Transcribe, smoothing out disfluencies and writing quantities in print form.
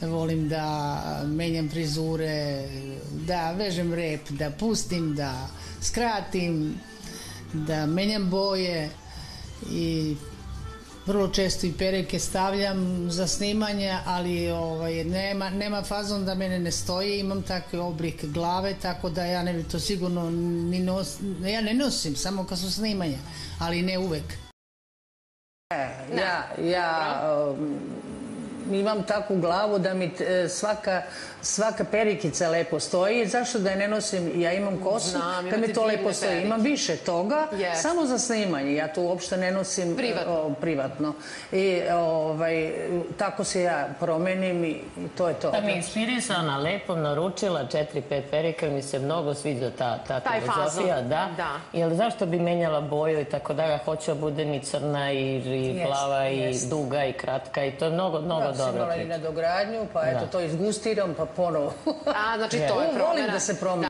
volim da menjam frizure, da vežem rep, da pustim, da skratim, da menjam boje i vrlo često i perike stavljam za snimanje, ali nema fazon da mene ne stoji, imam takav oblik glave, tako da ja ne bi to sigurno ja ne nosim, samo kad su snimanja, ali ne uvek. Ja imam takvu glavu da mi svaka perikica lepo stoji. Zašto da je ne nosim? Ja imam kosu, kad mi to lepo stoji. Imam više toga, samo za snimanje. Ja to uopšte ne nosim privatno. I tako se ja promenim i to je to. Da mi je inspirisana, lepo naručila 4-5 perika, mi se mnogo sviđa ta filozofija. Jer zašto bi menjala boju i tako da hoću da budem i crna i plava i duga i kratka i to je mnogo dobra priča. Imala i nadogradnju, pa eto to izgustiram, pa ponovo. A, znači to je promjena. Volim da se promenim.